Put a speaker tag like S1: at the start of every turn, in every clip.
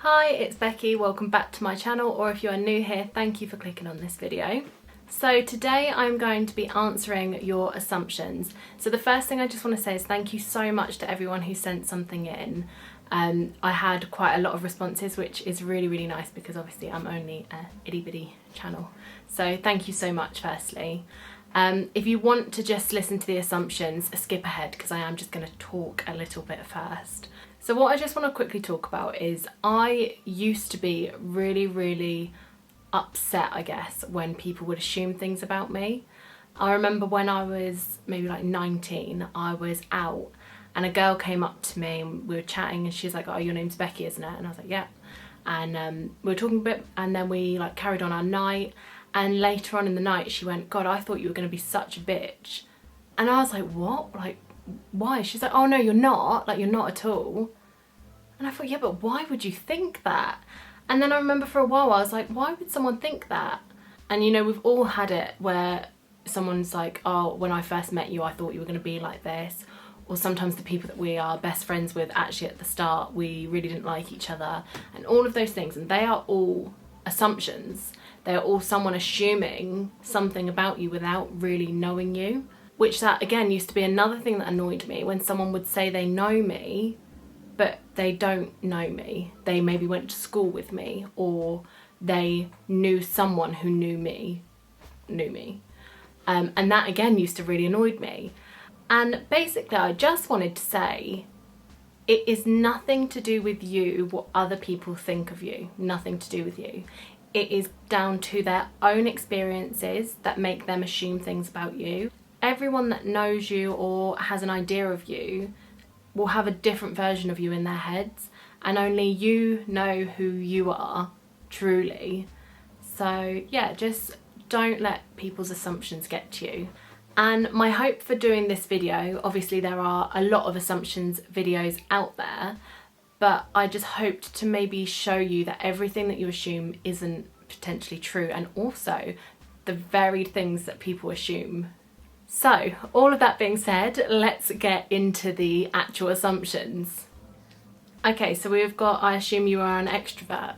S1: Hi, it's Becky, welcome back to my channel, or if you are new here, thank you for clicking on this video. So today I'm going to be answering your assumptions. So the first thing I just want to say is thank you so much to everyone who sent something in. I had quite a lot of responses, which is really nice because obviously I'm only a itty bitty channel. So thank you so much firstly. If you want to just listen to the assumptions, skip ahead because I am just going to talk a little bit first. So what I just want to quickly talk about is I used to be really upset, I guess, when people would assume things about me. I remember when I was maybe like 19, I was out and a girl came up to me and we were chatting and she's like, "Oh, your name's Becky, isn't it?" And I was like, "Yeah." And we were talking a bit and then we like carried on our night, and later on in the night she went, "God, I thought you were going to be such a bitch." And I was like, "What? Like, why?" She's like, "Oh no, you're not, like you're not at all." And I thought, yeah, but why would you think that? And then I remember for a while I was like, why would someone think that? And you know, we've all had it where someone's like, "Oh, when I first met you I thought you were going to be like this." Or sometimes the people that we are best friends with, actually at the start we really didn't like each other, and all of those things, and they are all assumptions. They are all someone assuming something about you without really knowing you, which that again used to be another thing that annoyed me, when someone would say they know me but they don't know me. They maybe went to school with me, or they knew someone who knew me. And that again used to really annoy me. And basically I just wanted to say, it is nothing to do with you what other people think of you, nothing to do with you. It is down to their own experiences that make them assume things about you. Everyone that knows you or has an idea of you will have a different version of you in their heads, and only you know who you are truly. So yeah, just don't let people's assumptions get to you. And my hope for doing this video, obviously there are a lot of assumptions videos out there, but I just hoped to maybe show you that everything that you assume isn't potentially true, and also the varied things that people assume. So, all of that being said, let's get into the actual assumptions. Okay, so we've got, I assume you are an extrovert.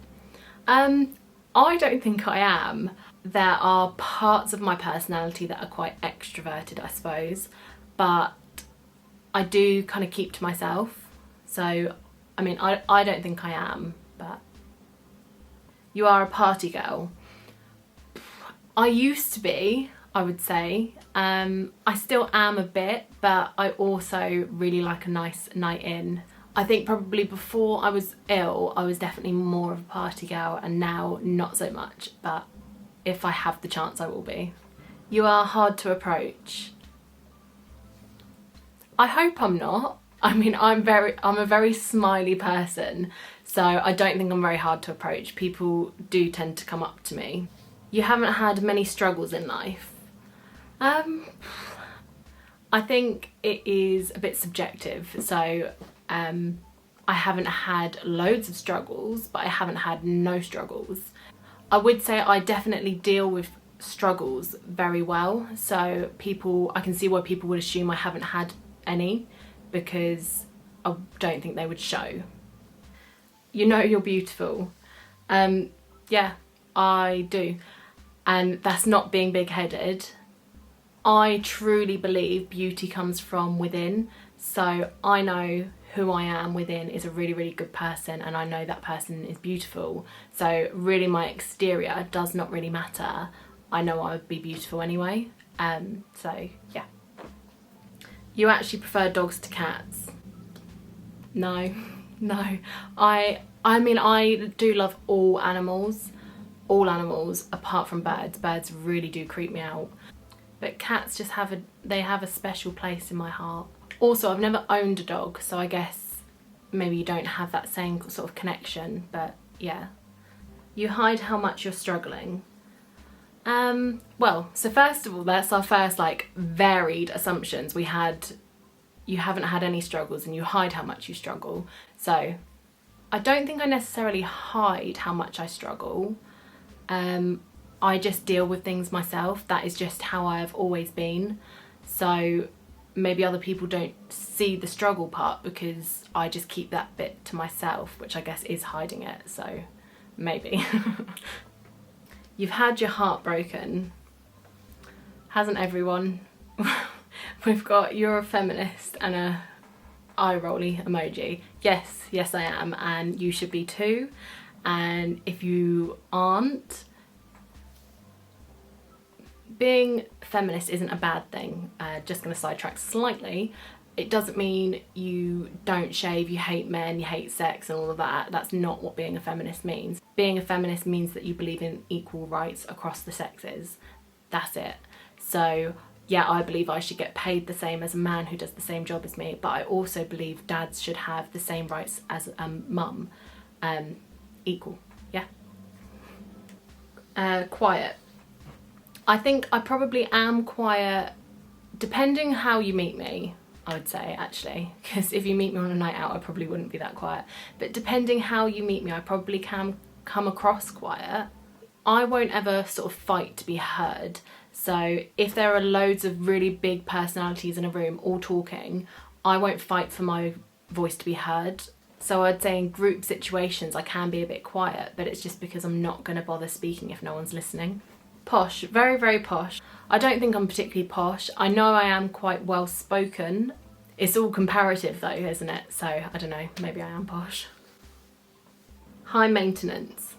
S1: I don't think I am. There are parts of my personality that are quite extroverted, I suppose, but I do kind of keep to myself. So, I mean, I don't think I am, but you are a party girl. I used to be, I would say. I still am a bit, but I also really like a nice night in. I think probably before I was ill, I was definitely more of a party girl, and now not so much, but if I have the chance I will be. You are hard to approach. I hope I'm not. I mean, I'm a very smiley person, so I don't think I'm very hard to approach. People do tend to come up to me. You haven't had many struggles in life. I think it is a bit subjective. So I haven't had loads of struggles, but I haven't had no struggles. I would say I definitely deal with struggles very well. So I can see why people would assume I haven't had any, because I don't think they would show. You know you're beautiful. Yeah, I do. And that's not being big-headed. I truly believe beauty comes from within. So I know who I am within is a really good person, and I know that person is beautiful. So really my exterior does not really matter. I know I would be beautiful anyway. So yeah. You actually prefer dogs to cats? No. I mean, I do love all animals apart from birds. Birds really do creep me out. But cats just have a special place in my heart. Also, I've never owned a dog, so I guess maybe you don't have that same sort of connection, but yeah. You hide how much you're struggling. Well, so first of all, that's our first like varied assumptions. We had, you haven't had any struggles and you hide how much you struggle. So I don't think I necessarily hide how much I struggle. I just deal with things myself. That is just how I have always been. So maybe other people don't see the struggle part because I just keep that bit to myself, which I guess is hiding it, so maybe. You've had your heart broken. Hasn't everyone? We've got you're a feminist and a eye rolly emoji. Yes I am, and you should be too. And if you aren't, being feminist isn't a bad thing. Just going to sidetrack slightly. It doesn't mean you don't shave, you hate men, you hate sex and all of that. That's not what being a feminist means. Being a feminist means that you believe in equal rights across the sexes. That's it. So yeah, I believe I should get paid the same as a man who does the same job as me, but I also believe dads should have the same rights as a mum. Equal, yeah. Quiet. I think I probably am quiet, depending how you meet me, I would say, actually, because if you meet me on a night out, I probably wouldn't be that quiet. But depending how you meet me, I probably can come across quiet. I won't ever sort of fight to be heard. So if there are loads of really big personalities in a room all talking, I won't fight for my voice to be heard. So I'd say in group situations, I can be a bit quiet, but it's just because I'm not going to bother speaking if no one's listening. Posh, very, very posh. I don't think I'm particularly posh. I know I am quite well spoken. It's all comparative though, isn't it? So I don't know, maybe I am posh. High maintenance.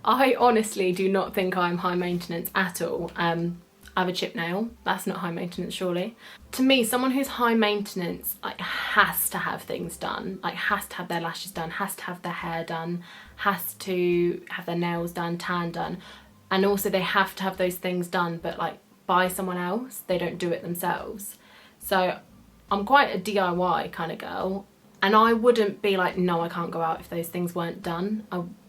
S1: I honestly do not think I'm high maintenance at all. I have a chip nail. That's not high maintenance, surely. To me, someone who's high maintenance like has to have things done. Like has to have their lashes done, has to have their hair done, has to have their nails done, tan done. And also they have to have those things done, but like by someone else. They don't do it themselves. So I'm quite a DIY kind of girl, and I wouldn't be like, no, I can't go out if those things weren't done.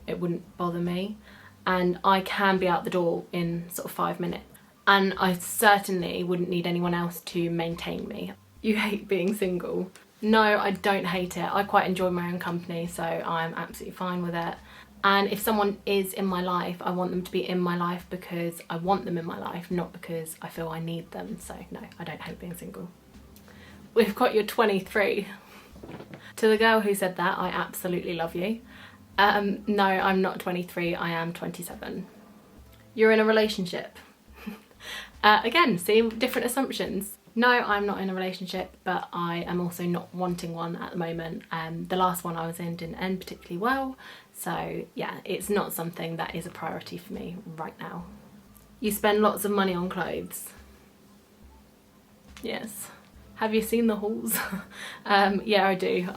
S1: It wouldn't bother me. And I can be out the door in sort of 5 minutes. And I certainly wouldn't need anyone else to maintain me. You hate being single. No, I don't hate it. I quite enjoy my own company, so I'm absolutely fine with it. And if someone is in my life, I want them to be in my life because I want them in my life, not because I feel I need them. So no, I don't hate being single. We've got your 23. To the girl who said that, I absolutely love you. No, I'm not 23, I am 27. You're in a relationship. Again, see, different assumptions. No, I'm not in a relationship, but I am also not wanting one at the moment. The last one I was in didn't end particularly well, so yeah, it's not something that is a priority for me right now. You spend lots of money on clothes. Yes. Have you seen the hauls? Yeah, I do.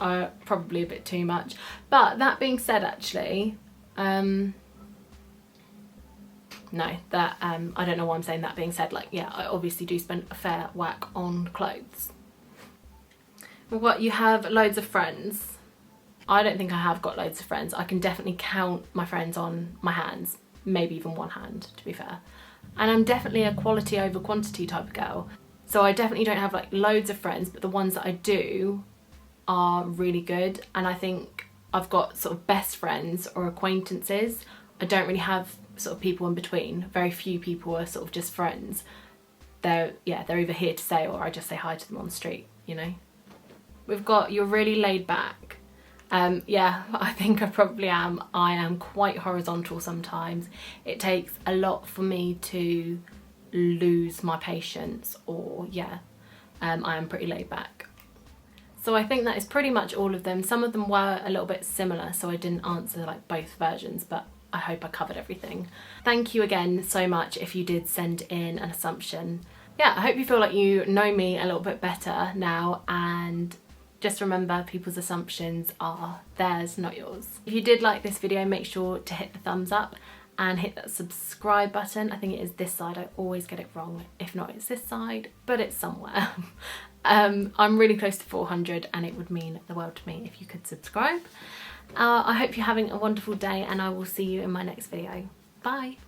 S1: Probably a bit too much. But that being said, actually, no, that I don't know why I'm saying that being said. Like, yeah, I obviously do spend a fair whack on clothes. What, you have loads of friends? I don't think I have got loads of friends. I can definitely count my friends on my hands, maybe even one hand, to be fair. And I'm definitely a quality over quantity type of girl. So I definitely don't have like loads of friends, but the ones that I do are really good. And I think I've got sort of best friends or acquaintances. I don't really have sort of people in between. Very few people are sort of just friends. They're either here to stay or I just say hi to them on the street, you know. We've got you're really laid back. Yeah, I think I probably am. I am quite horizontal sometimes. It takes a lot for me to lose my patience, or yeah, I am pretty laid back. So I think that is pretty much all of them. Some of them were a little bit similar, so I didn't answer like both versions, but I hope I covered everything. Thank you again so much if you did send in an assumption. Yeah, I hope you feel like you know me a little bit better now, and just remember, people's assumptions are theirs, not yours. If you did like this video, make sure to hit the thumbs up and hit that subscribe button. I think it is this side, I always get it wrong. If not, it's this side, but it's somewhere. I'm really close to 400 and it would mean the world to me if you could subscribe. I hope you're having a wonderful day and I will see you in my next video. Bye.